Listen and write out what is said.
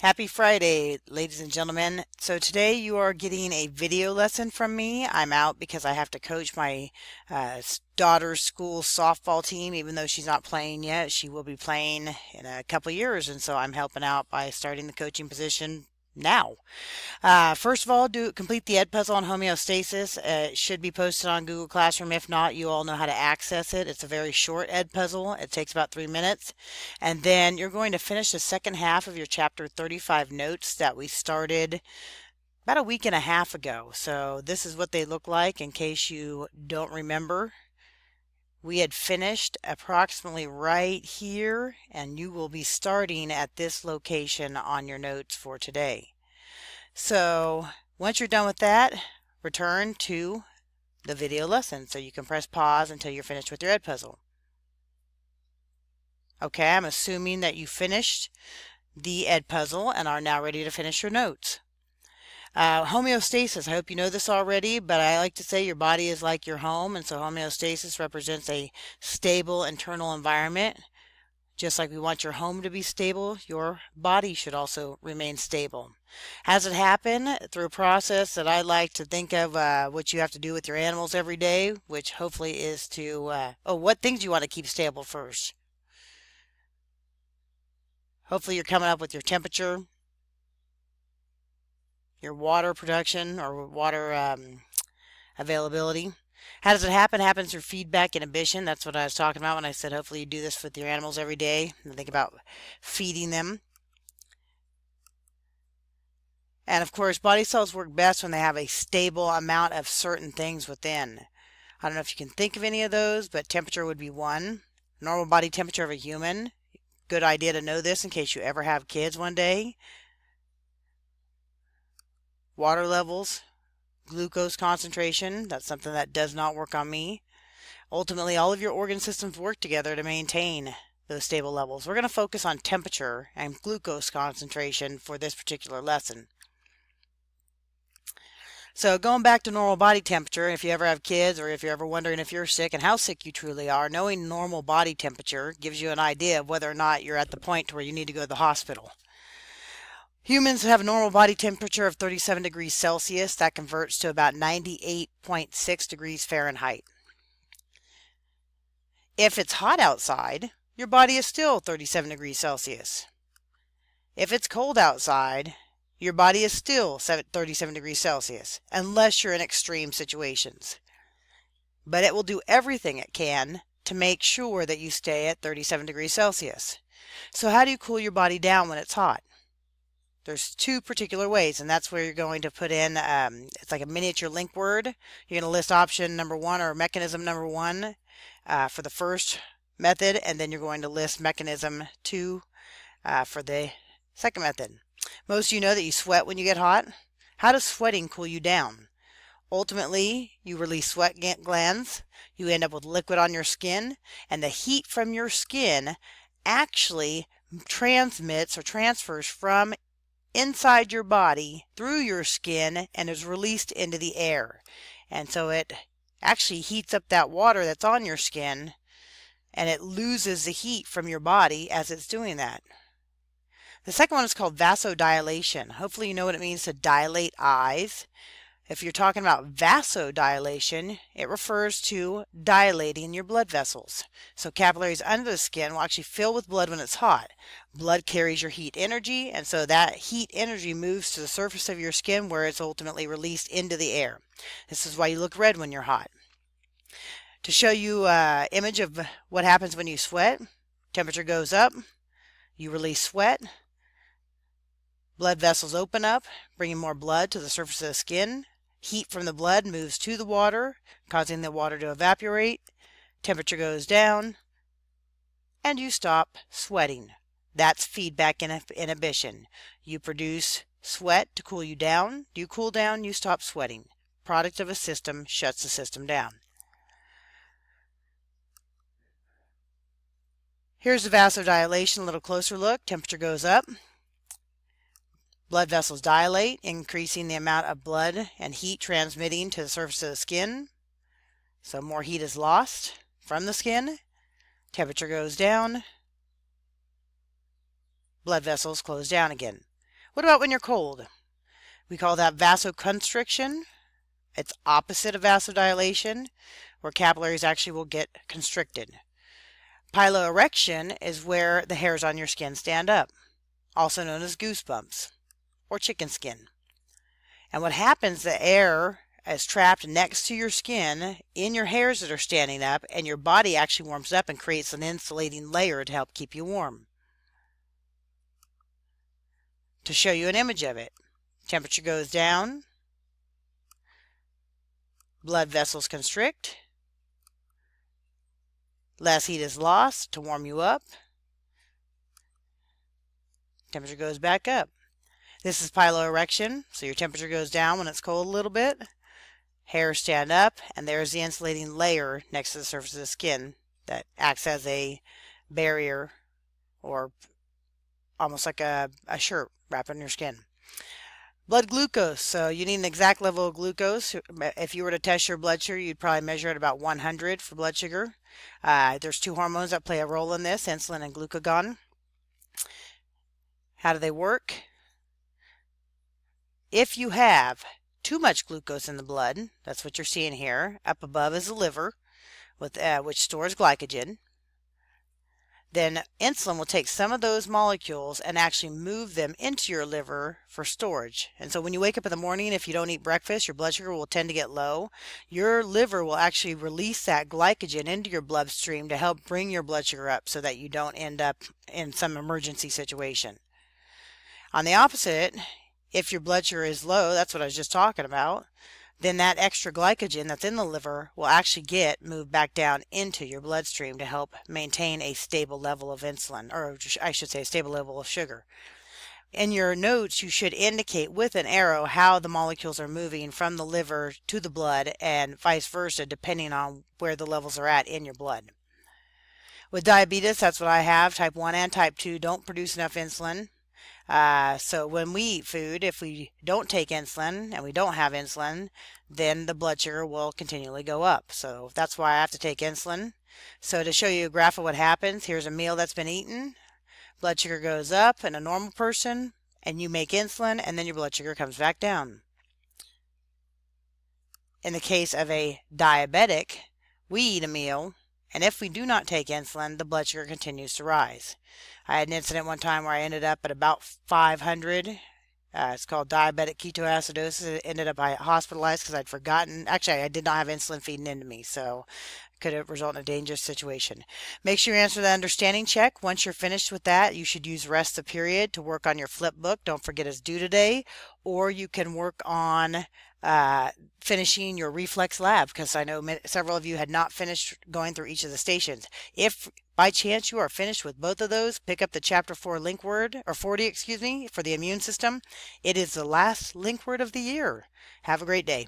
Happy Friday, ladies and gentlemen. So today you are getting a video lesson from me. I'm out because I have to coach my daughter's school softball team, even though she's not playing yet. She will be playing in a couple years, and so I'm helping out by starting the coaching position now. First of all, complete the Ed puzzle on homeostasis. It should be posted on Google Classroom. If not, you all know how to access it. It's a very short Ed puzzle. It takes about 3 minutes. And then you're going to finish the second half of your chapter 35 notes that we started about a week and a half ago. So this is what they look like in case you don't remember. We had finished approximately right here, and you will be starting at this location on your notes for today. So once you're done with that, return to the video lesson. So you can press pause until you're finished with your Ed puzzle. Okay, I'm assuming that you finished the Ed puzzle and are now ready to finish your notes. Homeostasis, I hope you know this already, but I like to say your body is like your home, and so homeostasis represents a stable internal environment. Just like we want your home to be stable, your body should also remain stable. How does it happen? Through a process that I like to think of what you have to do with your animals every day, which hopefully is to, what things you want to keep stable first. Hopefully you're coming up with your temperature, your water production or water availability. How does it happen? It happens through feedback inhibition. That's what I was talking about when I said hopefully you do this with your animals every day and think about feeding them. And of course, body cells work best when they have a stable amount of certain things within. I don't know if you can think of any of those, but temperature would be one. Normal body temperature of a human. Good idea to know this in case you ever have kids one day. Water levels, glucose concentration, that's something that does not work on me. Ultimately, all of your organ systems work together to maintain those stable levels. We're going to focus on temperature and glucose concentration for this particular lesson. So going back to normal body temperature, if you ever have kids or if you're ever wondering if you're sick and how sick you truly are, knowing normal body temperature gives you an idea of whether or not you're at the point where you need to go to the hospital. Humans have a normal body temperature of 37 degrees Celsius. That converts to about 98.6 degrees Fahrenheit. If it's hot outside, your body is still 37 degrees Celsius. If it's cold outside, your body is still 37 degrees Celsius, unless you're in extreme situations. But it will do everything it can to make sure that you stay at 37 degrees Celsius. So how do you cool your body down when it's hot? There's two particular ways, and that's where you're going to put in, it's like a miniature link word. You're going to list option number one or mechanism number one for the first method, and then you're going to list mechanism two for the second method. Most of you know that you sweat when you get hot. How does sweating cool you down? Ultimately, you release sweat glands, you end up with liquid on your skin, and the heat from your skin actually transmits or transfers from inside your body through your skin and is released into the air. And so it actually heats up that water that's on your skin, and it loses the heat from your body as it's doing that. The second one is called vasodilation. Hopefully you know what it means to dilate eyes. If you're talking about vasodilation, it refers to dilating your blood vessels. So capillaries under the skin will actually fill with blood when it's hot. Blood carries your heat energy, and so that heat energy moves to the surface of your skin where it's ultimately released into the air. This is why you look red when you're hot. To show you an image of what happens when you sweat, temperature goes up, you release sweat, blood vessels open up, bringing more blood to the surface of the skin. Heat from the blood moves to the water, causing the water to evaporate. Temperature goes down, and you stop sweating. That's feedback inhibition. You produce sweat to cool you down. You cool down, you stop sweating. Product of a system shuts the system down. Here's the vasodilation, a little closer look. Temperature goes up. Blood vessels dilate, increasing the amount of blood and heat transmitting to the surface of the skin. So more heat is lost from the skin. Temperature goes down. Blood vessels close down again. What about when you're cold? We call that vasoconstriction. It's opposite of vasodilation, where capillaries actually will get constricted. Piloerection is where the hairs on your skin stand up, also known as goosebumps or chicken skin. And what happens, the air is trapped next to your skin in your hairs that are standing up, and your body actually warms up and creates an insulating layer to help keep you warm. To show you an image of it, temperature goes down, blood vessels constrict, less heat is lost to warm you up, temperature goes back up. This is piloerection, so your temperature goes down when it's cold a little bit, hairs stand up, and there's the insulating layer next to the surface of the skin that acts as a barrier, or almost like a shirt wrapped on your skin. Blood glucose. So you need an exact level of glucose. If you were to test your blood sugar, you'd probably measure at about 100 for blood sugar. There's two hormones that play a role in this, insulin and glucagon. How do they work? If you have too much glucose in the blood, that's what you're seeing here. Up above is the liver, which stores glycogen. Then insulin will take some of those molecules and actually move them into your liver for storage. And so when you wake up in the morning, if you don't eat breakfast, your blood sugar will tend to get low. Your liver will actually release that glycogen into your bloodstream to help bring your blood sugar up so that you don't end up in some emergency situation. On the opposite, if your blood sugar is low, that's what I was just talking about, then that extra glycogen that's in the liver will actually get moved back down into your bloodstream to help maintain a stable level of insulin, or I should say a stable level of sugar. In your notes, you should indicate with an arrow how the molecules are moving from the liver to the blood and vice versa, depending on where the levels are at in your blood. With diabetes, that's what I have. Type 1 and type 2 don't produce enough insulin. So when we eat food, if we don't take insulin and we don't have insulin, then the blood sugar will continually go up. So that's why I have to take insulin. So to show you a graph of what happens, here's a meal that's been eaten. Blood sugar goes up in a normal person, and you make insulin, and then your blood sugar comes back down. In the case of a diabetic, we eat a meal, and if we do not take insulin, the blood sugar continues to rise. I had an incident one time where I ended up at about 500. It's called diabetic ketoacidosis. It ended up I hospitalized because I'd forgotten. Actually, I did not have insulin feeding into me, so it could have resulted in a dangerous situation. Make sure you answer the understanding check. Once you're finished with that, you should use rest of period to work on your flip book. Don't forget it's due today. Or you can work on finishing your reflex lab, because I know several of you had not finished going through each of the stations. If by chance you are finished with both of those, pick up the chapter 4 link word, or 40, excuse me, for the immune system. It is the last link word of the year. Have a great day.